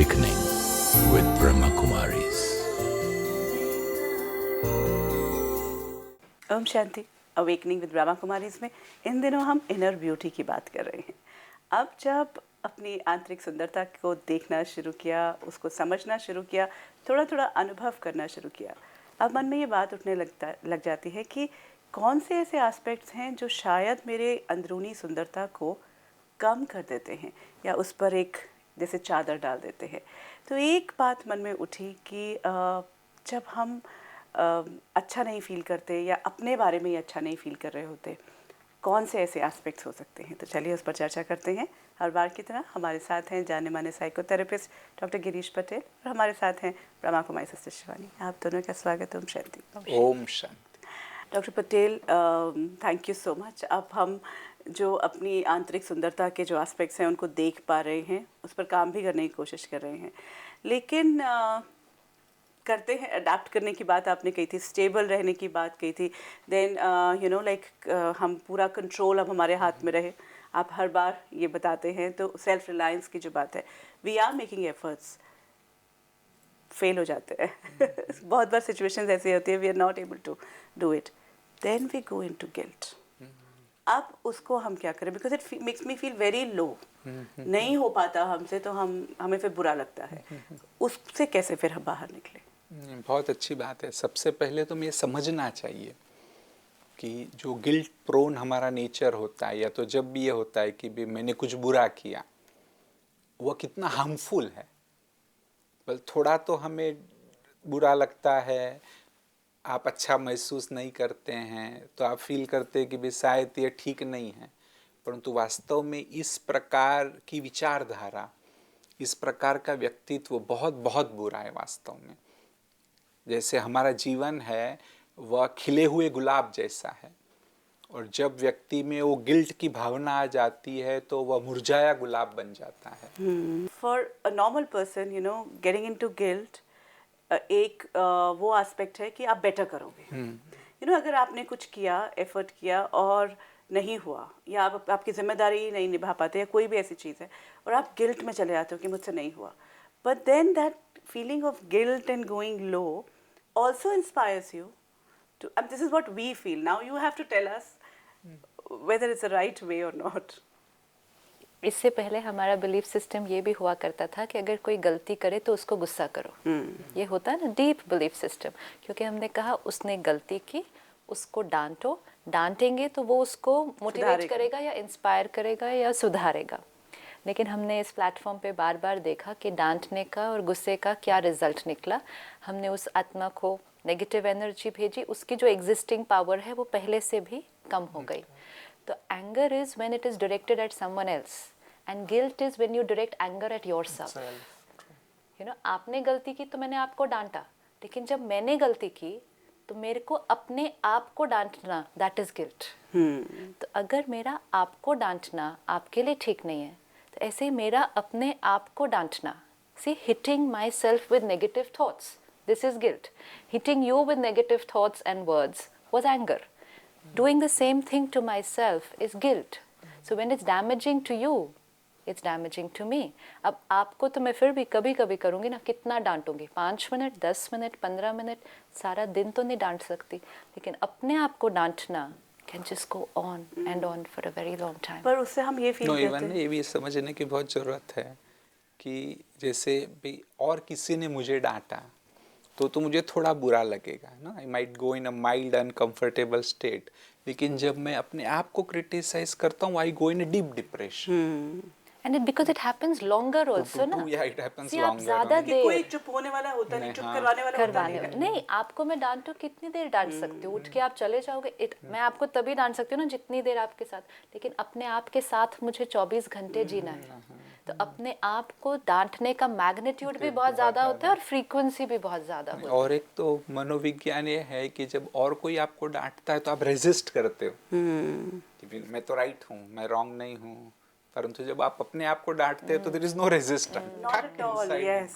Awakening with Brahma Kumaris. ओम शांति। Awakening with Brahma Kumaris में इन दिनों हम इनर ब्यूटी की बात कर रहे हैं। अब जब अपनी आंतरिक सुंदरता को देखना शुरू किया, उसको समझना शुरू किया, थोड़ा थोड़ा अनुभव करना शुरू किया, अब मन में ये बात उठने लग जाती है कि कौन से ऐसे एस्पेक्ट्स हैं जो शायद मेरे अंदरूनी सुंदरता को कम कर देते हैं या उस पर एक जैसे चादर डाल देते हैं। तो एक बात मन में उठी कि जब हम अच्छा नहीं फील करते या अपने बारे में ही अच्छा नहीं फील कर रहे होते, कौन से ऐसे एस्पेक्ट्स हो सकते हैं। तो चलिए उस पर चर्चा करते हैं। हर बार की तरह हमारे साथ हैं जाने माने साइकोथेरेपिस्ट डॉक्टर गिरीश पटेल और हमारे साथ हैं ब्रह्मा कुमारी सिस्टर शिवानी। आप दोनों का स्वागत है। ओम शांति। ओम शांति। Doctor Patel, thank you so much. अब हम जो अपनी आंतरिक सुंदरता के जो एस्पेक्ट्स हैं उनको देख पा रहे हैं, उस पर काम भी करने की कोशिश कर रहे हैं, लेकिन करते हैं। अडेप्ट करने की बात आपने कही थी, स्टेबल रहने की बात कही थी, देन यू नो लाइक हम पूरा कंट्रोल अब हमारे हाथ में रहे, आप हर बार ये बताते हैं। तो सेल्फ रिलायंस की जो बात है, we are making efforts, fail हो जाते हैं बहुत बार सिचुएशंस ऐसी होती है, we are not able to do it, then we go into guilt. अब उसको हम क्या करें, because it makes me feel very low, नहीं हो पाता हमसे, तो हमें फिर बुरा लगता है। उससे कैसे फिर हम बाहर निकले? बहुत अच्छी बात है। सबसे पहले तो ये समझना चाहिए कि जो गिल्ट प्रोन हमारा नेचर होता है, या तो जब भी ये होता है कि भी मैंने कुछ बुरा किया, वह कितना हार्मफुल है। बस थोड़ा तो हमें बुरा लगता है, आप अच्छा महसूस नहीं करते हैं, तो आप फील करते हैं कि भी शायद ये ठीक नहीं है, परंतु वास्तव में इस प्रकार की विचारधारा, इस प्रकार का व्यक्तित्व बहुत बहुत बुरा है वास्तव में। जैसे हमारा जीवन है वह खिले हुए गुलाब जैसा है, और जब व्यक्ति में वो गिल्ट की भावना आ जाती है तो वह मुरझाया गुलाब बन जाता है। For a normal person, you know, getting into guilt एक वो एस्पेक्ट है कि आप बेटर करोगे। यू नो, अगर आपने कुछ किया, एफर्ट किया और नहीं हुआ, या आप आपकी जिम्मेदारी नहीं निभा पाते, या कोई भी ऐसी चीज़ है और आप गिल्ट में चले जाते हो कि मुझसे नहीं हुआ, but then that feeling of guilt and going low also inspires you to, and this is what we feel. Now you have to tell us whether it's the right way or not. इससे पहले हमारा belief system ये भी हुआ करता था कि अगर कोई गलती करे तो उसको गुस्सा करो। ये होता है ना डीप बिलीफ सिस्टम, क्योंकि हमने कहा उसने गलती की, उसको डांटो, डांटेंगे तो वो उसको मोटिवेट करेगा या इंस्पायर करेगा या सुधारेगा। लेकिन हमने इस प्लेटफॉर्म पे बार बार देखा कि डांटने का और गुस्से का क्या रिजल्ट निकला। हमने उस आत्मा को नेगेटिव एनर्जी भेजी, उसकी जो एग्जिस्टिंग पावर है वो पहले से भी कम हो गई। तो anger is when it is directed at someone else, and guilt is when you direct anger at yourself. You know, आपने गलती की तो मैंने आपको डांटा, लेकिन जब मैंने गलती की तो मेरे को अपने आप को डांटना, दैट इज गिल्ट। तो अगर मेरा आपको डांटना आपके लिए ठीक नहीं है, तो ऐसे ही मेरा अपने आप को डांटना, see hitting myself with negative thoughts, this is guilt. Hitting you with negative thoughts and words was anger. Doing the same thing to myself is guilt. So when it's damaging to you, it's damaging to me. अब आपको तो मैं फिर भी कभी कभी करूँगी ना, कितना डांटूंगी, 5 मिनट, 10 मिनट, 15 मिनट, सारा दिन तो नहीं डांट सकती, लेकिन अपने आप को डांटना can just go on and on for a very long time. पर उससे हम ये फील करते हैं, ये भी समझने की बहुत ज़रूरत है कि जैसे भी और किसी ने मुझे डांटा तो मुझे थोड़ा बुरा लगेगा ना, I might go in a mild uncomfortable state. लेकिन जब मैं अपने आप को क्रिटिसाइज करता हूँ, I go in a deep depression. And because it happens longer also ना। Yeah, it happens See, आप longer. ज़्यादा कि कोई चुप होने वाला होता नहीं, चुप करवाने वाला होता नहीं। नहीं, आपको मैं डांटू, कितनी देर डांट सकती हूँ, उठ के आप चले जाओगे। मैं आपको तभी डांट सकती हूँ ना जितनी देर आपके साथ, लेकिन अपने आप के साथ मुझे 24 घंटे जीना है। तो अपने आप को डांटने का मैग्नीट्यूड भी बहुत ज़्यादा होता है और फ्रीक्वेंसी भी बहुत ज़्यादा होती है। और एक तो मनोविज्ञान ये है कि जब और कोई आपको डांटता है तो आप रेजिस्ट करते हो कि मैं तो राइट हूँ, मैं रॉन्ग नहीं हूँ, परंतु जब आप अपने आप को डांटते हैं तो there is no resistance, not at all, yes,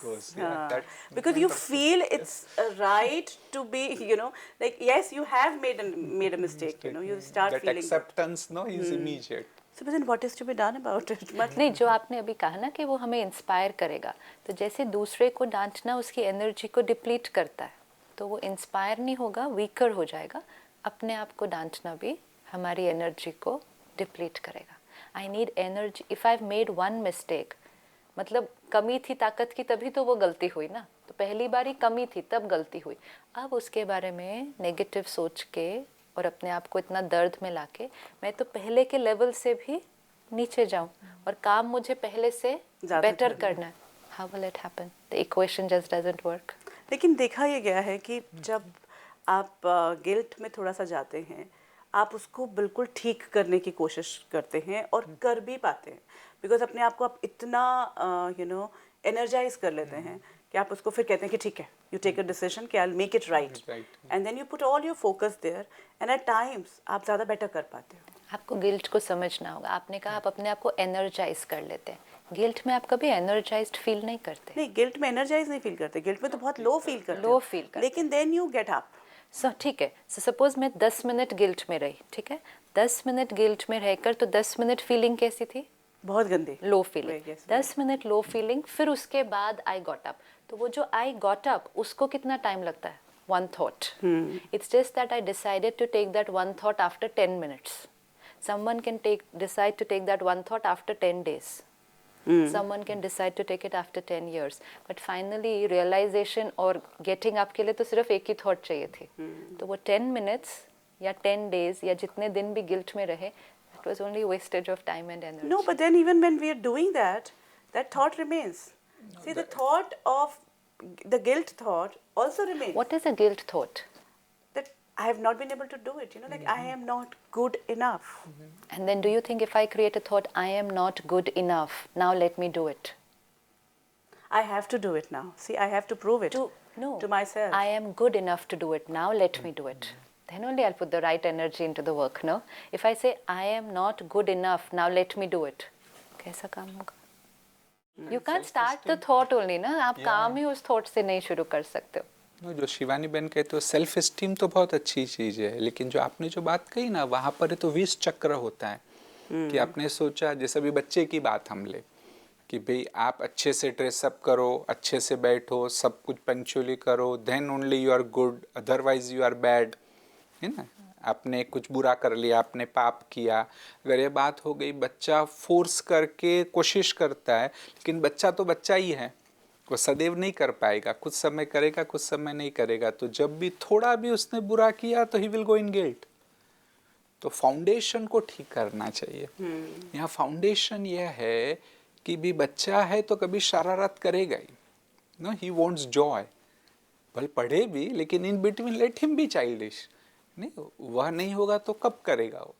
because you feel it's right to be, you know, like yes, you have made a mistake, you know, you start that feeling acceptance no is immediate. So but then what is to be done about it? नहीं, जो आपने अभी कहा ना कि वो हमें inspire करेगा, तो जैसे दूसरे को डांटना उसकी एनर्जी को डिप्लीट करता है, तो वो इंस्पायर नहीं होगा, वीकर हो जाएगा. अपने आप को डांटना भी हमारी एनर्जी को डिप्लीट करेगा. I need energy. If I made one mistake, मतलब कमी थी ताकत की, तभी तो वो गलती हुई ना. तो पहली बारी कमी थी तब गलती हुई. अब उसके बारे में नेगेटिव सोच के और अपने आप को इतना दर्द में लाके मैं तो पहले के लेवल से भी नीचे जाऊं और काम मुझे पहले से बेटर करना है. How will it happen? The equation just doesn't work. लेकिन देखा ये गया है कि जब आप गिल्ट में थोड़ा सा जाते हैं, आप उसको बिल्कुल ठीक करने की कोशिश करते हैं और कर भी पाते हैं, बिकॉज अपने आप को आप इतना एनर्जाइज कर लेते हैं कि आप उसको फिर कहते हैं कि ठीक है, यू टेक अ डिसीजन कि I will make it right, and then you put all your focus there, and at times आप ज़्यादा बेटर कर पाते हो. आपको गिल्ट को समझना होगा. आपने कहा आप अपने आप को एनर्जाइज कर लेते हैं. गिल्ट में आप कभी एनर्जाइज्ड फील नहीं करते. नहीं, गिल्ट में एनर्जाइज नहीं फील करते, गिल्ट में तो बहुत लो फील करते लो फील करते. लेकिन देन यू गेट अप. ठीक है. सपोज मैं 10 मिनट गिल्ट में रही, ठीक है, 10 मिनट गिल्ट में रहकर तो 10 मिनट फीलिंग कैसी थी? बहुत गंदी, लो फीलिंग. 10 मिनट लो फीलिंग, फिर उसके बाद आई गॉट अप. तो वो जो आई गॉट अप, उसको कितना टाइम लगता है? one thought. It's just that I decided to take that one thought after 10 minutes. Someone can decide to take that one thought after 10 days. Someone can decide to take it after 10 years. But finally realization और getting up के लिए तो सिर्फ एक ही thought चाहिए थी. तो वो 10 minutes या 10 days या जितने दिन भी guilt में रहे, it was only wastage of time and energy. No, but then even when we are doing that, that thought remains. See, the thought of the guilt thought also remains. What is a guilt thought? That I have not been able to do it, like I am not good enough. And then do you think if I create a thought, I am not good enough, now let me do it? I have to do it now. See, I have to prove it to myself. I am good enough to do it, now let me do it. Then only I'll put the right energy into the work, no? If I say, I am not good enough, now let me do it, कैसा काम होगा? You can't start the thought only, ना. आप काम ही उस thought से नहीं शुरू कर सकते हो. जो शिवानी बहन कहते हो सेल्फ एस्टीम तो बहुत अच्छी चीज़ है, लेकिन जो आपने जो बात कही ना, वहाँ पर तो विष चक्र होता है कि आपने सोचा, जैसे अभी बच्चे की बात हम ले कि भाई आप अच्छे से ड्रेसअप करो, अच्छे से बैठो, सब कुछ पंक्चुअली करो, then only you are good, otherwise you are bad, है ना. आपने कुछ बुरा कर लिया, आपने पाप किया, अगर ये बात हो गई, बच्चा फोर्स करके कोशिश करता है, लेकिन बच्चा तो बच्चा ही है, वो सदैव नहीं कर पाएगा, कुछ समय करेगा, कुछ समय नहीं करेगा. तो जब भी थोड़ा भी उसने बुरा किया तो he will go in guilt. तो फाउंडेशन को ठीक करना चाहिए. यहाँ फाउंडेशन यह है कि भी बच्चा है तो कभी शरारत करेगा ही, नो, ही वांट्स जॉय, भले पढ़े भी, लेकिन in between let him B childish. नहीं, वह नहीं होगा तो कब करेगा वो.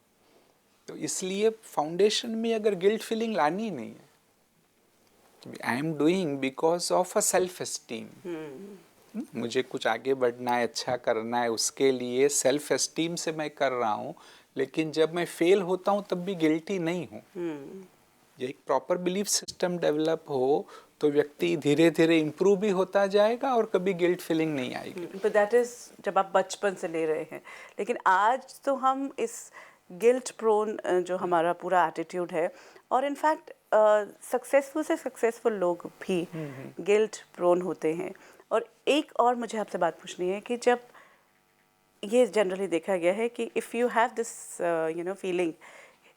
तो इसलिए फाउंडेशन में अगर गिल्ट फीलिंग लानी नहीं है, I am doing because of a self esteem, मुझे कुछ आगे बढ़ना है, अच्छा करना है, उसके लिए सेल्फ एस्टीम से मैं कर रहा हूँ. लेकिन जब मैं फेल होता हूँ तब भी गिल्टी नहीं हूँ. ये एक प्रॉपर बिलीफ सिस्टम डेवलप हो तो व्यक्ति धीरे धीरे इम्प्रूव भी होता जाएगा और कभी गिल्ट फीलिंग नहीं आएगी. बट दैट इज जब आप बचपन से ले रहे हैं. लेकिन आज तो हम इस गिल्ट प्रोन जो हमारा पूरा एटीट्यूड है, और इनफैक्ट सक्सेसफुल से सक्सेसफुल लोग भी गिल्ट प्रोन होते हैं. और एक और मुझे आपसे बात पूछनी है कि जब ये जनरली देखा गया है कि if you have this feeling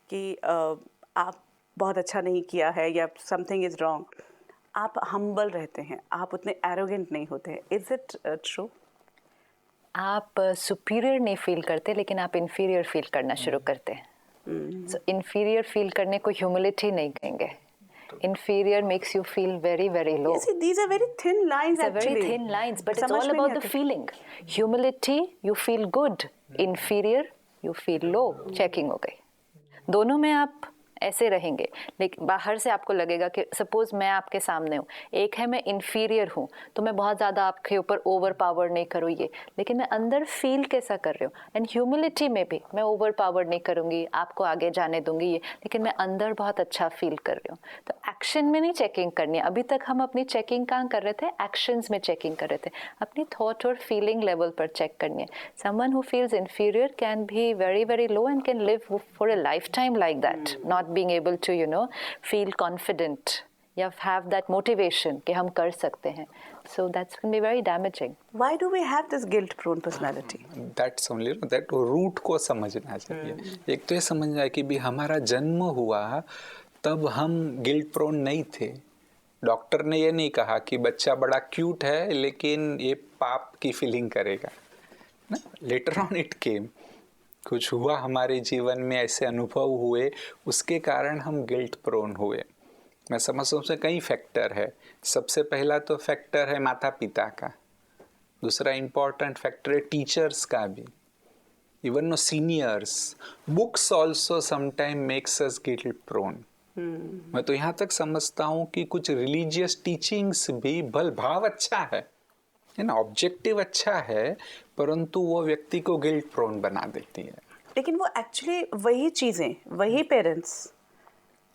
कि आप बहुत अच्छा नहीं किया है या समथिंग इज़ रॉन्ग, आप हम्बल रहते हैं, आप उतने एरोगेंट नहीं होते हैं. Is it true? आप सुपीरियर नहीं फील करते, लेकिन आप इन्फीरियर फील करना शुरू करते हैं. सो इन्फीरियर फील करने को ह्यूमिलिटी नहीं कहेंगे. Inferior makes you feel very, very low. You see, these are very thin lines actually. Very thin lines, but it's all about the feeling. Humility, you feel good. Inferior, you feel low. Checking हो गई. दोनों में आप ऐसे रहेंगे, लेकिन बाहर से आपको लगेगा कि सपोज मैं आपके सामने हूँ, एक है मैं इन्फीरियर हूँ तो मैं बहुत ज़्यादा आपके ऊपर ओवर पावर नहीं करूँ ये, लेकिन मैं अंदर फील कैसा कर रही हूँ. एंड ह्यूमिलिटी में भी मैं ओवर पावर नहीं करूँगी, आपको आगे जाने दूंगी ये, लेकिन मैं अंदर बहुत अच्छा फील कर रही हूँ. तो एक्शन में नहीं चेकिंग करनी है. अभी तक हम अपनी चेकिंग कहाँ कर रहे थे? एक्शंस में चेकिंग कर रहे थे. अपनी थॉट और फीलिंग लेवल पर चेक करनी है. Someone who feels inferior can be very very low and can live for a life time like that, not not being able to feel confident या have that motivation कि हम कर सकते हैं. So that's can be very damaging. Why do we have this guilt-prone personality? That's only that root को समझना चाहिए. एक तो ये समझना है कि भी हमारा जन्म हुआ तब हम गिल्ट प्रोन नहीं थे. डॉक्टर ने ये नहीं कहा कि बच्चा बड़ा क्यूट है लेकिन ये पाप की फीलिंग करेगा ना. लेटर ऑन इट केम, कुछ हुआ हमारे जीवन में, ऐसे अनुभव हुए, उसके कारण हम गिल्ट प्रोन हुए. मैं समझता हूँ उसमें कई फैक्टर है. सबसे पहला तो फैक्टर है माता पिता का. दूसरा इम्पॉर्टेंट फैक्टर है टीचर्स का भी. Even no seniors. Books also sometime makes us guilt prone. मैं तो यहाँ तक समझता हूँ कि कुछ रिलीजियस टीचिंग्स भी भल भाव अच्छा है ना, ऑब्जेक्टिव अच्छा है, परंतु वो व्यक्ति को गिल्ट प्रोन बना देती है. लेकिन वो एक्चुअली वही चीज़ें, वही पेरेंट्स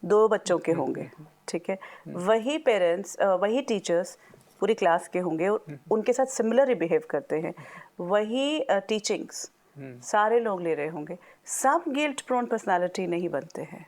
2 बच्चों के होंगे, ठीक है, वही पेरेंट्स, वही टीचर्स पूरी क्लास के होंगे और उनके साथ सिमिलर बिहेव करते हैं. वही टीचिंग्स सारे लोग ले रहे होंगे. सब गिल्ट प्रोन पर्सनालिटी नहीं बनते हैं.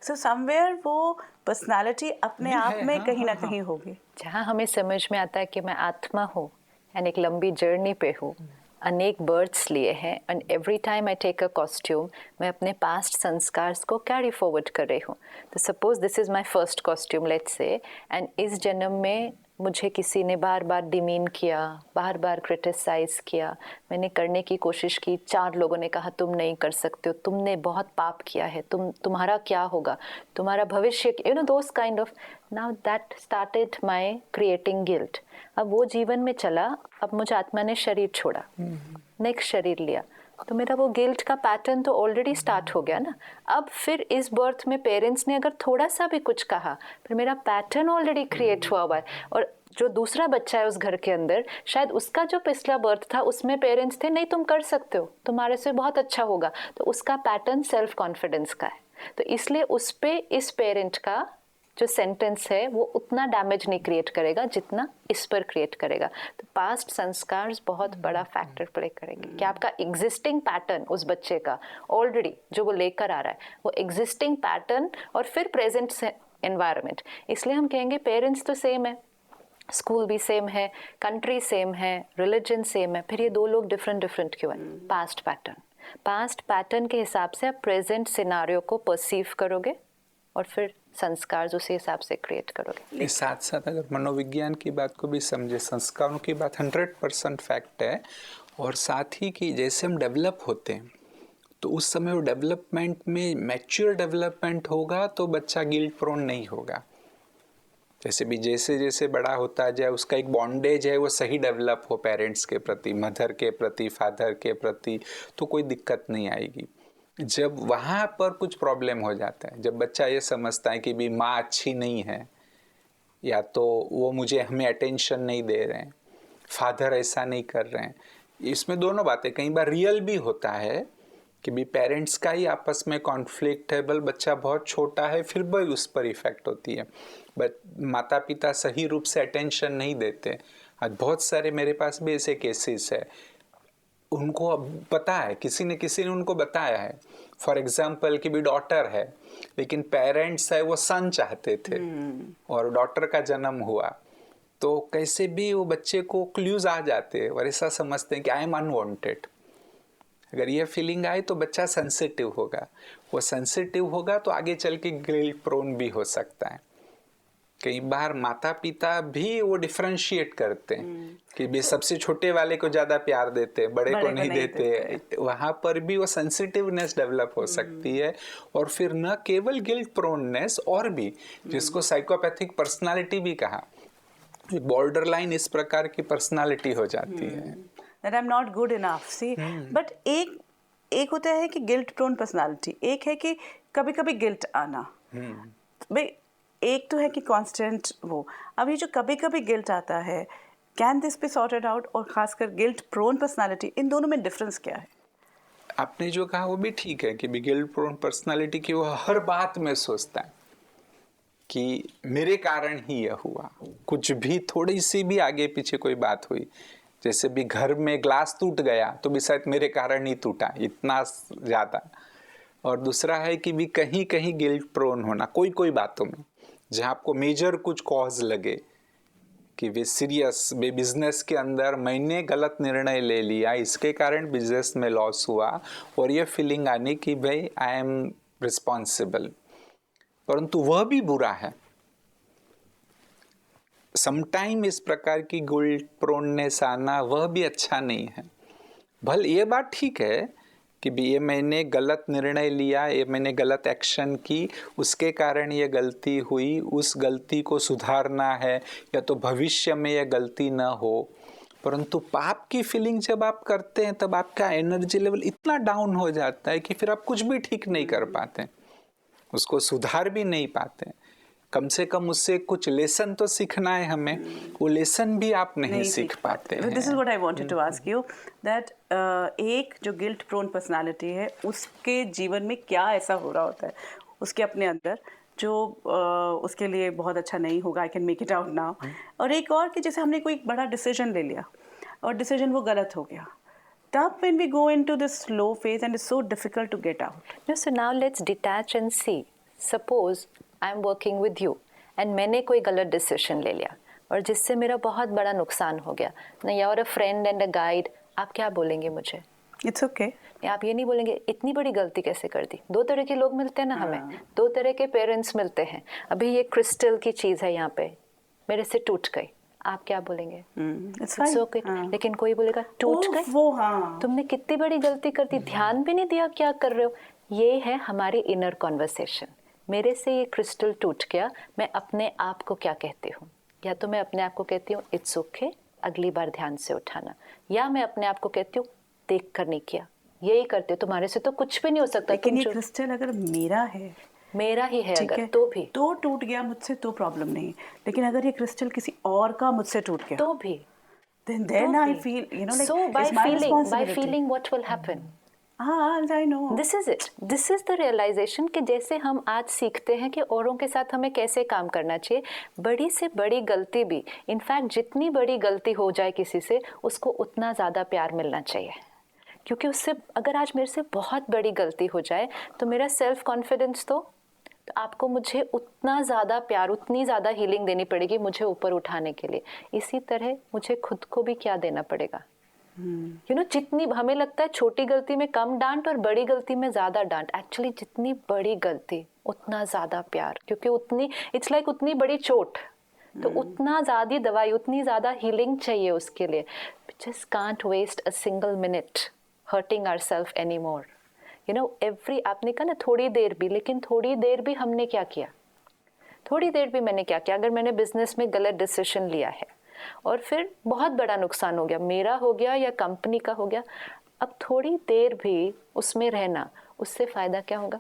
सो समवेयर वो पर्सनालिटी अपने आप में कहीं ना कहीं होगी. जहाँ हमें समझ में आता है कि मैं आत्मा हूँ एंड एक लंबी जर्नी पे हूँ, अनेक बर्थ्स लिए हैं, and every time I take a costume, मैं अपने पास्ट संस्कार्स को कैरी फॉरवर्ड कर रही हूँ. तो suppose this is my first costume let's say, and इस जन्म में मुझे किसी ने बार बार डिमीन किया, बार बार क्रिटिसाइज किया, मैंने करने की कोशिश की, 4 लोगों ने कहा तुम नहीं कर सकते हो, तुमने बहुत पाप किया है, तुम्हारा क्या होगा, तुम्हारा भविष्य, those kind of. Now that started my creating guilt. अब वो जीवन में चला, अब मुझे आत्मा ने शरीर छोड़ा, नेक्स्ट शरीर लिया, तो मेरा वो गिल्ट का पैटर्न तो ऑलरेडी स्टार्ट हो गया ना. अब फिर इस बर्थ में पेरेंट्स ने अगर थोड़ा सा भी कुछ कहा, फिर मेरा पैटर्न ऑलरेडी क्रिएट हुआ हुआ है. और जो दूसरा बच्चा है उस घर के अंदर, शायद उसका जो पिछला बर्थ था उसमें पेरेंट्स थे नहीं तुम कर सकते हो, तुम्हारे से बहुत अच्छा होगा, तो उसका पैटर्न सेल्फ कॉन्फिडेंस का है. तो इसलिए उस पे इस पेरेंट का जो सेंटेंस है वो उतना डैमेज नहीं क्रिएट करेगा जितना इस पर क्रिएट करेगा. तो पास्ट संस्कार बहुत बड़ा फैक्टर प्ले करेंगे कि आपका एग्जिस्टिंग पैटर्न उस बच्चे का ऑलरेडी जो वो लेकर आ रहा है, वो एग्जिस्टिंग पैटर्न और फिर प्रेजेंट एनवायरनमेंट. इसलिए हम कहेंगे पेरेंट्स तो सेम है, स्कूल भी सेम है, कंट्री सेम है, रिलीजन सेम है, फिर ये 2 लोग डिफरेंट क्यों है? पास्ट पैटर्न के हिसाब से आप प्रेजेंट सिनारियो को परसीव करोगे और फिर संस्कार उसी हिसाब से क्रिएट करोगे. इस साथ साथ अगर मनोविज्ञान की बात को भी समझे, संस्कारों की बात 100% फैक्ट है. और साथ ही कि जैसे हम डेवलप होते हैं तो उस समय वो डेवलपमेंट में मैच्योर डेवलपमेंट होगा तो बच्चा गिल्ट प्रोन नहीं होगा. जैसे भी जैसे जैसे बड़ा होता जाए उसका एक बॉन्डेज है वो सही डेवलप हो पेरेंट्स के प्रति, मदर के प्रति, फादर के प्रति, तो कोई दिक्कत नहीं आएगी. जब वहाँ पर कुछ प्रॉब्लम हो जाता है, जब बच्चा ये समझता है कि भी माँ अच्छी नहीं है, या तो वो हमें अटेंशन नहीं दे रहे हैं, फादर ऐसा नहीं कर रहे हैं, इसमें दोनों बातें कई बार रियल भी होता है कि भी पेरेंट्स का ही आपस में कॉन्फ्लिक्ट है, बच्चा बहुत छोटा है फिर भी उस पर इफेक्ट होती है. बट माता पिता सही रूप से अटेंशन नहीं देते. आज बहुत सारे मेरे पास भी ऐसे केसेस है, उनको अब पता है, किसी ने उनको बताया है. फॉर एग्जाम्पल कि भी डॉटर है लेकिन पेरेंट्स है वो सन चाहते थे और डॉटर का जन्म हुआ, तो कैसे भी वो बच्चे को क्लूज आ जाते हैं और ऐसा समझते हैं कि आई एम अनवांटेड. अगर ये फीलिंग आए तो बच्चा सेंसिटिव होगा, वो सेंसिटिव होगा तो आगे चल के गिल्ट प्रोन भी हो सकता है. कई बार माता पिता भी वो डिफरेंशिएट करते हैं कि भी सबसे छोटे वाले को ज़्यादा प्यार देते, बड़े को नहीं देते. वहाँ पर भी वो सेंसिटिवनेस डेवलप हो सकती है. और फिर न केवल गिल्ट प्रोननेस, और भी जिसको साइकोपैथिक पर्सनालिटी भी कहा, बॉर्डर लाइन इस प्रकार की पर्सनालिटी हो जाती है. That I'm not good enough. See, but एक होता है कि गिल्ट प्रोन पर्सनालिटी, एक है कि कभी कभी गिल्ट आना. भाई एक तो है कि कांस्टेंट वो, अभी जो कभी कभी गिल्ट आता है, can this be sorted out? और खासकर गिल्ट प्रोन पर्सनालिटी, इन दोनों में डिफरेंस क्या है? आपने जो कहा वो भी ठीक है कि गिल्ट प्रोन पर्सनालिटी की वो हर बात में सोचता है कि मेरे कारण ही यह हुआ. कुछ भी थोड़ी सी भी आगे पीछे कोई बात हुई, जैसे भी घर में ग्लास टूट गया तो भी शायद मेरे कारण ही टूटा, इतना ज़्यादा. और दूसरा है कि भी कहीं कहीं गिल्ट प्रोन होना कोई कोई बातों में, जहाँ आपको मेजर कुछ कॉज लगे कि वे सीरियस, वे बिजनेस के अंदर मैंने गलत निर्णय ले लिया, इसके कारण बिजनेस में लॉस हुआ, और ये फीलिंग आनी कि भाई आई एम रिस्पॉन्सिबल, परंतु वह भी बुरा है। समटाइम इस प्रकार की गिल्ट प्रोननेस आना वह भी अच्छा नहीं है। भले ये बात ठीक है कि भी ये मैंने गलत निर्णय लिया, ये मैंने गलत एक्शन की, उसके कारण ये गलती हुई, उस गलती को सुधारना है या तो भविष्य में ये गलती ना हो। परंतु पाप की फीलिंग जब आप करते हैं तब आपका एनर्जी लेवल इतना डाउन हो जाता है कि फिर आप कुछ भी ठीक नहीं कर पाते, उसको सुधार भी नहीं पाते। कम से कम उससे कुछ लेसन तो सीखना है हमें, वो लेसन भी आप नहीं सीख पाते हैं। This is what I wanted to ask you that एक जो गिल्ट प्रोन पर्सनालिटी है उसके जीवन में क्या ऐसा हो रहा होता है उसके अपने अंदर जो उसके लिए बहुत अच्छा नहीं होगा, I can make it out now. और एक और कि जैसे हमने कोई बड़ा डिसीजन ले लिया और डिसीजन वो गलत हो गया, तब when we go into this slow phase and it's so difficult to get out. No, so now let's detach and see. Suppose I am working with you and मैंने कोई गलत डिसीजन ले लिया और जिससे मेरा बहुत बड़ा नुकसान हो गया ना, you are a friend and a guide, आप क्या बोलेंगे मुझे? It's okay. आप ये नहीं बोलेंगे इतनी बड़ी गलती कैसे कर दी। दो तरह के लोग मिलते हैं ना हमें, दो तरह के पेरेंट्स मिलते हैं। अभी ये क्रिस्टल की चीज़ है यहाँ पे, मेरे से टूट गई, आप क्या बोलेंगे? It's okay. लेकिन कोई बोलेगा टूट गई, तुमने कितनी बड़ी गलती कर दी, ध्यान भी नहीं दिया क्या कर रहे हो। ये है हमारी इनर कॉन्वर्सेशन। मेरे से ये क्रिस्टल टूट गया, मैं अपने आप को क्या कहती हूँ? या तो मैं अपने आप को कहती हूँ इट्स ओके, अगली बार ध्यान से उठाना, या मैं अपने आप को कहती हूँ देख कर नहीं किया, यही करते हो, तुम्हारे से तो कुछ भी नहीं हो सकता। लेकिन ये क्रिस्टल अगर मेरा ही है अगर तो भी तो टूट गया मुझसे तो प्रॉब्लम नहीं, लेकिन अगर ये क्रिस्टल किसी और का मुझसे टूट गया तो भी then I feel, you know, like so it's my responsibility. by feeling what will happen. I know. This is it. This is the realization कि जैसे हम आज सीखते हैं कि औरों के साथ हमें कैसे काम करना चाहिए, बड़ी से बड़ी गलती भी, इनफैक्ट जितनी बड़ी गलती हो जाए किसी से, उसको उतना ज़्यादा प्यार मिलना चाहिए। क्योंकि उससे अगर आज मेरे से बहुत बड़ी गलती हो जाए तो मेरा सेल्फ कॉन्फिडेंस तो आपको मुझे उतना ज़्यादा प्यार, उतनी ज़्यादा हीलिंग देनी पड़ेगी मुझे ऊपर उठाने के लिए। इसी तरह मुझे खुद को भी क्या देना पड़ेगा? यू नो, जितनी हमें लगता है छोटी गलती में कम डांट और बड़ी गलती में ज़्यादा डांट, एक्चुअली जितनी बड़ी गलती उतना ज़्यादा प्यार, क्योंकि उतनी इट्स लाइक उतनी बड़ी चोट तो उतना ज़्यादा दवाई, उतनी ज़्यादा हीलिंग चाहिए उसके लिए। Just can't waste a single minute hurting ourself any more. You know, every, आपने कहा ना थोड़ी देर भी, लेकिन थोड़ी देर भी हमने क्या किया, थोड़ी देर भी मैंने क्या किया? अगर मैंने बिजनेस में गलत डिसीजन लिया है और फिर बहुत बड़ा नुकसान हो गया, मेरा हो गया या कंपनी का हो गया, अब थोड़ी देर भी उसमें रहना, उससे फायदा क्या होगा?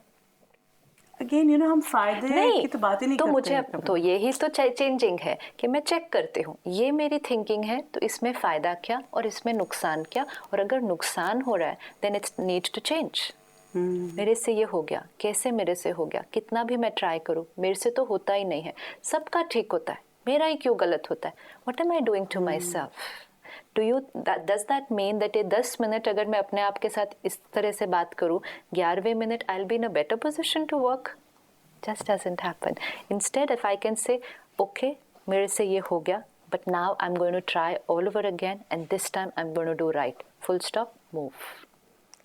अगेन यू नो, हम फायदे की तो बात ही नहीं तो करते मुझे हैं। तो यही तो चेंजिंग है कि मैं चेक करती हूँ ये मेरी थिंकिंग है, तो इसमें फ़ायदा क्या और इसमें नुकसान क्या, और अगर नुकसान हो रहा है then it's need to change. मेरे से ये हो गया, कैसे मेरे से हो गया, कितना भी मैं ट्राई करूँ मेरे से तो होता ही नहीं है, सबका ठीक होता है, मेरा ही क्यों गलत होता है? What am I doing to myself? Does that mean that ये 10 मिनट अगर मैं अपने आप के साथ इस तरह से बात करूँ, 11वें minute I will be in a better position to work? Just doesn't happen. Instead if I can say okay, मेरे से ये हो गया, but now I am going to try all over again and this time I am going to do right, full stop, move.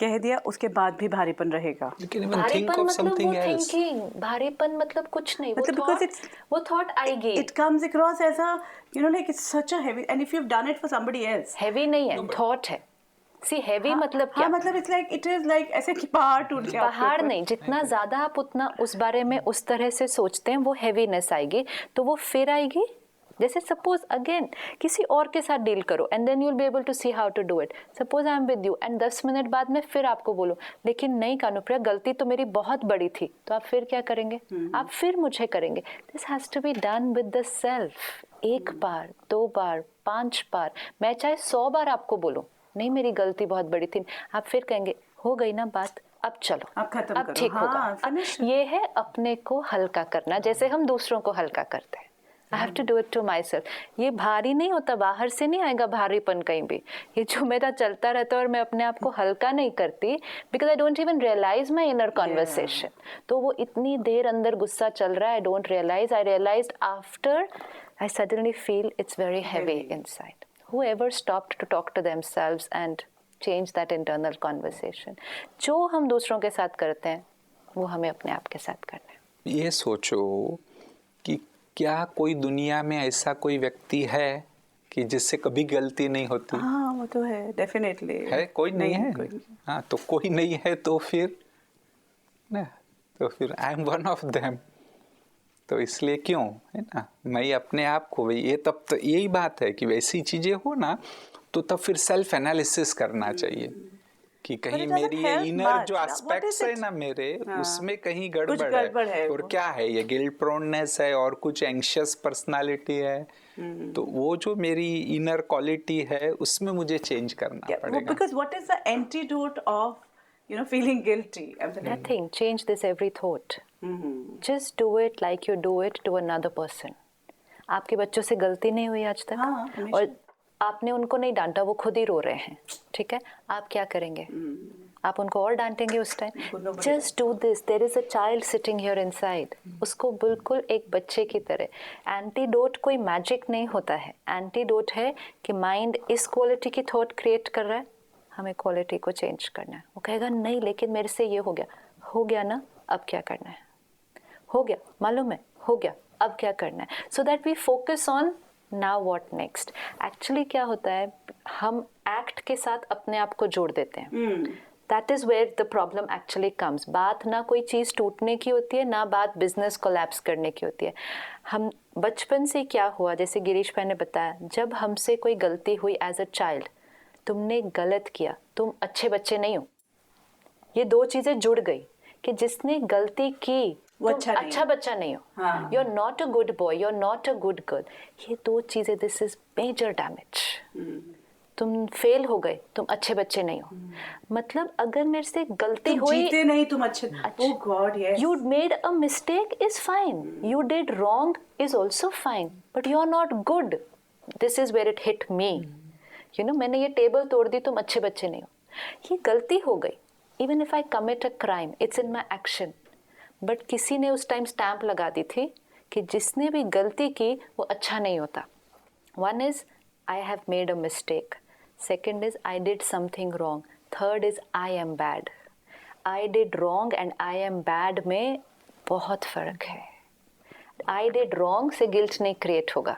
कह दिया, उसके बाद भी भारीपन रहेगा। भारीपन मतलब वो थिंकिंग, भारीपन मतलब कुछ नहीं, वो थॉट आएगी। It comes across as a, you know, like it's such a heavy, and if you've done it for somebody else, heavy नहीं है, थॉट है। सी हेवी मतलब क्या? मतलब it is like ऐसे कि पहाड़ टूट गया। पहाड़ नहीं, जितना ज्यादा आप उतना उस बारे में उस तरह से सोचते हैं वो हेवीनेस आएगी, तो वो फिर आएगी। जैसे सपोज अगेन किसी और के साथ डील करो and then you will be able to see how to do it. Suppose I am with you and 10 minute बाद में फिर आपको बोलूं लेकिन नहीं कानुप्रिया, गलती तो मेरी बहुत बड़ी थी, तो आप फिर क्या करेंगे? आप फिर मुझे करेंगे। This has to be done with the self. एक बार, 2 बार, 5 बार, मैं चाहे 100 बार आपको बोलूं नहीं मेरी गलती बहुत बड़ी थी, आप फिर कहेंगे हो गई ना बात, अब चलो, अब ठीक होगा। ये है अपने को हल्का करना, जैसे हम दूसरों को हल्का करते हैं। I have to do it to myself. ये भारी नहीं होता, बाहर से नहीं आएगा भारीपन कहीं भी, ये जो मेरा चलता रहता है और मैं अपने आप को हल्का नहीं करती, because I don't even realise my inner conversation. तो वो इतनी देर अंदर गुस्सा चल रहा है, I don't realise, I realise after I suddenly feel it's very heavy inside. Whoever stopped to talk to themselves and change that internal conversation, जो हम दूसरों के साथ करते हैं वो हमें अपने आप के साथ करना है। ये सोचो कि क्या कोई दुनिया में ऐसा कोई व्यक्ति है कि जिससे कभी गलती नहीं होती? हाँ, वो तो है, डेफिनेटली है। कोई नहीं है। हाँ, तो कोई नहीं है तो फिर ना, तो फिर I am one of them. तो इसलिए क्यों, है ना, मैं अपने आप को, ये तब तो यही बात है कि वैसी चीजें हो ना तो तब फिर सेल्फ एनालिसिस करना चाहिए कि कहीं मेरी ये इनर जो एस्पेक्ट्स है ना मेरे, उसमें कहीं गड़बड़ है और क्या है, ये गिल्ट प्रोननेस है और कुछ एंग्शियस पर्सनालिटी है। तो वो जो मेरी इनर क्वालिटी है उसमें मुझे चेंज करना पड़ेगा। Because what is the antidote of feeling guilty? Nothing. Change this every thought. Just do it like you do it to another person. आपके बच्चों से गलती नहीं हुई आज तक, हाँ, और आपने उनको नहीं डांटा, वो खुद ही रो रहे हैं, ठीक है, आप क्या करेंगे? आप उनको और डांटेंगे उस time? Just do this, there is a child sitting here inside, उसको बिल्कुल एक बच्चे की तरह। एंटीडोट कोई मैजिक नहीं होता है, एंटीडोट है कि माइंड इस क्वालिटी की थॉट क्रिएट कर रहा है, हमें क्वालिटी को चेंज करना है। वो कहेगा नहीं लेकिन मेरे से ये हो गया ना, अब क्या करना है? हो गया, मालूम है, हो गया, अब क्या करना है? So that we focus on now what next. Actually क्या होता है, हम एक्ट के साथ अपने आप को जोड़ देते हैं। That is where the problem actually comes. बात ना कोई चीज़ टूटने की होती है, ना बात बिजनेस कोलैप्स करने की होती है। हम बचपन से क्या हुआ, जैसे गिरीश भाई ने बताया, जब हमसे कोई गलती हुई एज अ चाइल्ड, तुमने गलत किया, तुम अच्छे बच्चे नहीं हो, ये दो चीजें जुड़ गई कि जिसने गलती की वो अच्छा बच्चा नहीं हो, you are not a good boy, you are not a good girl. ये दो चीजें, दिस इज मेजर डैमेज। तुम फेल हो गए, तुम अच्छे बच्चे नहीं हो। मतलब अगर मेरे से गलती हुई, जीते नहीं तुम अच्छे, oh God, yes, you made a mistake is fine, you did wrong is also fine, but you are not good. This is where it hit me. मैंने ये टेबल तोड़ दी, तुम अच्छे बच्चे नहीं हो, ये गलती हो गई। Even if I commit a crime, it's in my action, but किसी ने उस टाइम स्टैंप लगा दी थी कि जिसने भी गलती की वो अच्छा नहीं होता। One is I have made a mistake, second is I did something wrong, third is I am bad. I did wrong and I am bad में बहुत फर्क है। आई डिड रॉन्ग से गिल्ट नहीं क्रिएट होगा,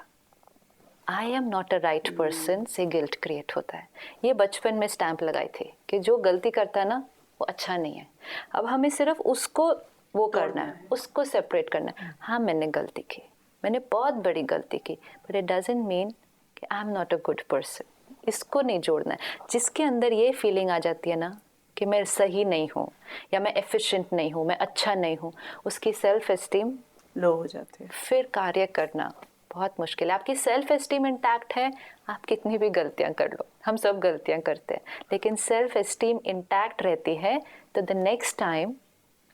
I am not a right person से guilt create होता है। ये बचपन में स्टैंप लगाई थी कि जो गलती करता है ना वो अच्छा नहीं है। अब हमें सिर्फ उसको वो करना है, उसको सेपरेट करना है। हाँ, मैंने गलती की, मैंने बहुत बड़ी गलती की, बट इट डजंट मीन कि I am not a good person. इसको नहीं जोड़ना है। जिसके अंदर ये फीलिंग आ जाती है ना कि मैं सही नहीं हूँ, या मैं एफिशिएंट नहीं हूँ, मैं अच्छा नहीं हूँ, उसकी सेल्फ एस्टीम लो हो जाती है। फिर कार्य करना बहुत मुश्किल है। आपकी सेल्फ एस्टीम इंटैक्ट है, आप कितनी भी गलतियां कर लो, हम सब गलतियां करते हैं, लेकिन सेल्फ एस्टीम इंटैक्ट रहती है तो the next time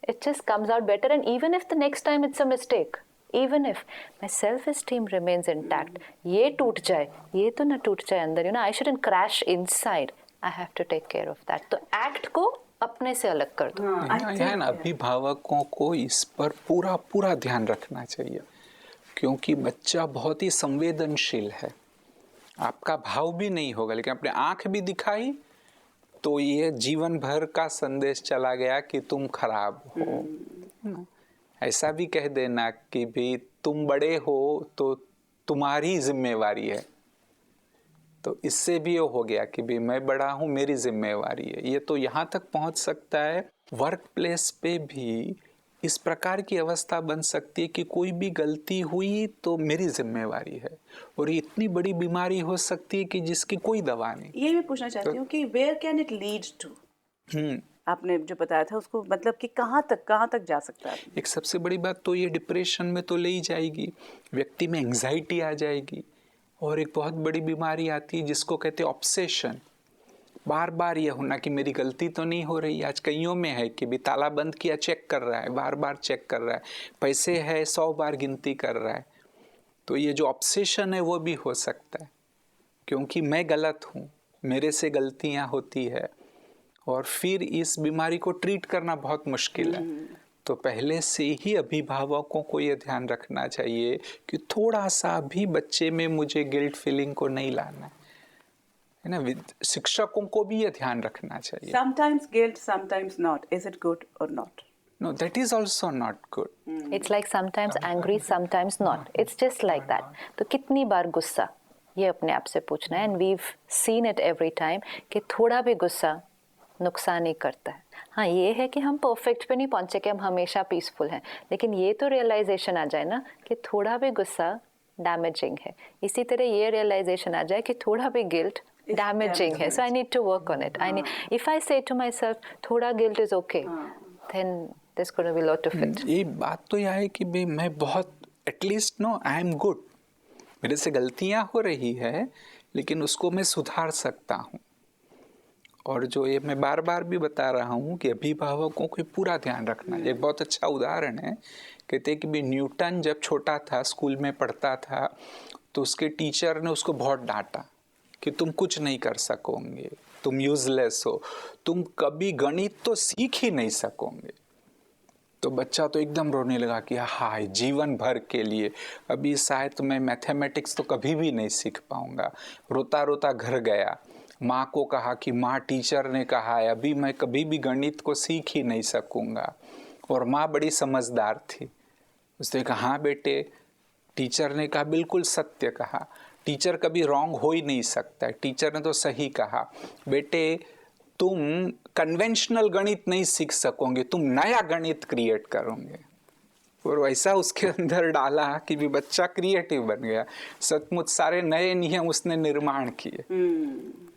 it just comes out better. And even if the next time it's a mistake, even if my self esteem remains intact, ये टूट जाए, ये तो ना टूट जाए अंदर, I shouldn't crash inside, I have to take care of that. तो एक्ट को अपने से अलग कर दो। अभिभावकों को इस पर पूरा ध्यान रखना चाहिए, क्योंकि बच्चा बहुत ही संवेदनशील है। आपका भाव भी नहीं होगा, लेकिन अपने आंख भी दिखाई तो ये जीवन भर का संदेश चला गया कि तुम खराब हो। ऐसा भी कह देना कि भी तुम बड़े हो तो तुम्हारी जिम्मेवारी है, तो इससे भी ये हो गया कि भी मैं बड़ा हूँ, मेरी जिम्मेवारी है। ये तो यहाँ तक पहुँच सकता है, वर्क प्लेस पे भी इस प्रकार की अवस्था बन सकती है कि कोई भी गलती हुई तो मेरी जिम्मेवारी है, और इतनी बड़ी बीमारी हो सकती है कि जिसकी कोई दवा नहीं। ये मैं पूछना चाहती हूँ कि where can it lead to? आपने जो बताया था उसको, मतलब कि कहाँ तक जा सकता है? एक सबसे बड़ी बात तो ये डिप्रेशन में तो ले ही जाएगी, व्यक्ति में एंग्जाइटी आ जाएगी, और एक बहुत बड़ी बीमारी आती है जिसको कहते हैं ऑब्सेशन। बार बार ये होना कि मेरी गलती तो नहीं हो रही। आज कईयों में है कि भी ताला बंद किया, चेक कर रहा है, बार बार चेक कर रहा है, पैसे है 100 बार गिनती कर रहा है। तो ये जो ऑब्सेशन है वो भी हो सकता है, क्योंकि मैं गलत हूँ, मेरे से गलतियाँ होती है, और फिर इस बीमारी को ट्रीट करना बहुत मुश्किल है। तो पहले से ही अभिभावकों को ये ध्यान रखना चाहिए कि थोड़ा सा भी बच्चे में मुझे गिल्ट फीलिंग को नहीं लाना है ना। शिक्षकों को भी ये ध्यान रखना चाहिए। Sometimes guilt, sometimes not. Is it good or not? No, that is also not good. It's like sometimes angry, sometimes not. It's just like that. तो कितनी बार गुस्सा, ये अपने आप से पूछना है। And we've seen it every time कि थोड़ा भी गुस्सा नुकसान ही करता है। हाँ, ये है कि हम परफेक्ट पे नहीं पहुंचे कि हम हमेशा पीसफुल हैं, लेकिन ये तो रियलाइजेशन आ जाए ना कि थोड़ा भी गुस्सा डैमेजिंग है। इसी तरह ये रियलाइजेशन आ जाए कि थोड़ा भी गिल्ट डैमेजिंग है। So I need to work on it. I need, if I say to myself थोड़ा guilt is okay, then there's going to be a lot of it. ये बात तो यह है कि भाई मैं बहुत at least know I am good, मेरे से गलतियां हो रही है लेकिन उसको मैं सुधार सकता हूँ। और जो ये मैं बार बार भी बता रहा हूँ कि अभिभावकों को पूरा ध्यान रखना है। एक बहुत अच्छा उदाहरण है, कहते हैं कि भाई न्यूटन जब छोटा था, स्कूल में पढ़ता था, तो उसके टीचर ने उसको बहुत डांटा कि तुम कुछ नहीं कर सकोगे, तुम यूजलेस हो, तुम कभी गणित तो सीख ही नहीं सकोगे। तो बच्चा तो एकदम रोने लगा कि हाय, जीवन भर के लिए अभी शायद मैं मैथमेटिक्स तो कभी भी नहीं सीख पाऊंगा। रोता रोता घर गया, माँ को कहा कि माँ, टीचर ने कहा है अभी मैं कभी भी गणित को सीख ही नहीं सकूंगा। और माँ बड़ी समझदार थी, उसने कहा हाँ बेटे, टीचर ने कहा बिल्कुल सत्य कहा, टीचर कभी रॉन्ग हो ही नहीं सकता, टीचर ने तो सही कहा। बेटे तुम कन्वेंशनल गणित नहीं सीख सकोगे, तुम नया गणित क्रिएट करोगे। और वैसा उसके अंदर डाला कि भी बच्चा क्रिएटिव बन गया, सचमुच सारे नए नियम उसने निर्माण किए।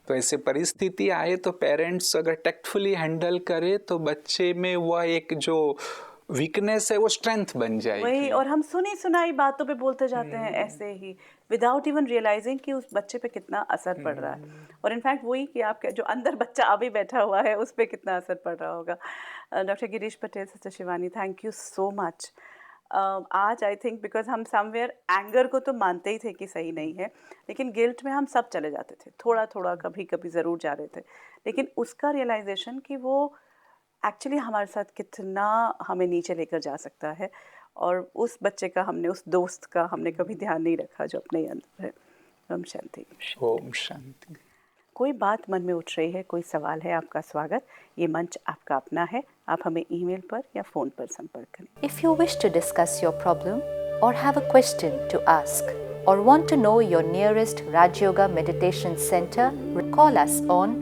तो ऐसे परिस्थिति आए तो पेरेंट्स अगर टेक्टफुली हैंडल करे तो बच्चे में वह एक जो वीकनेस है वो स्ट्रेंथ बन जाएगी। वही, और हम सुनी सुनाई बातों पे बोलते जाते हैं ऐसे ही, विदाउट इवन रियलाइजिंग कि उस बच्चे पे कितना असर पड़ रहा है। और इनफैक्ट वही कि आपके जो अंदर बच्चा अभी बैठा हुआ है उस पर कितना असर पड़ रहा होगा। Doctor Girish Patel, sister Shivani, thank you so much. आज आई थिंक बिकॉज हम समवेयर एंगर को तो मानते ही थे कि सही नहीं है, लेकिन गिल्ट में हम सब चले जाते थे, थोड़ा थोड़ा कभी कभी ज़रूर जा रहे थे, लेकिन उसका रियलाइजेशन कि वो एक्चुअली हमारे साथ कितना हमें नीचे लेकर जा सकता है, और उस बच्चे का हमने, उस दोस्त का हमने कभी ध्यान नहीं रखा जो अपने अंदर है। ओम शांति। ओम शांति। कोई बात मन में उठ रही है, कोई सवाल है, आपका स्वागत, ये मंच आपका अपना है। आप हमें ईमेल पर या फ़ोन पर संपर्क करें। If you wish to discuss your problem or have a question to ask or want to know your nearest Raj Yoga Meditation Center, call us on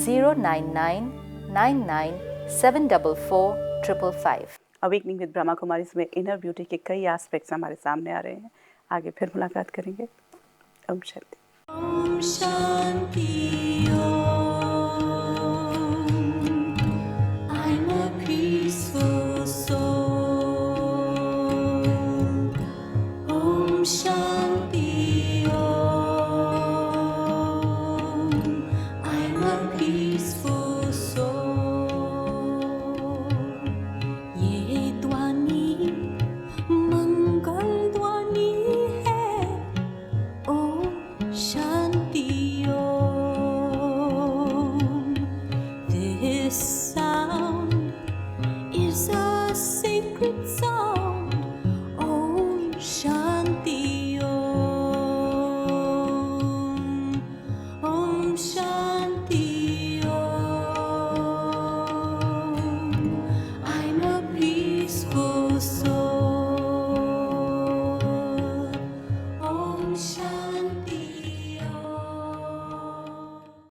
099 99 744 555. Awakening with Brahma Kumari में इनर ब्यूटी के कई aspects हमारे सामने आ रहे हैं। आगे फिर मुलाकात करेंगे। Om Shanti. Om Shanti Om. I'm a peaceful soul. Om Shanti Om. I'm a peaceful soul. ये ध्वनि मंगल ध्वनि है। ओम शांति।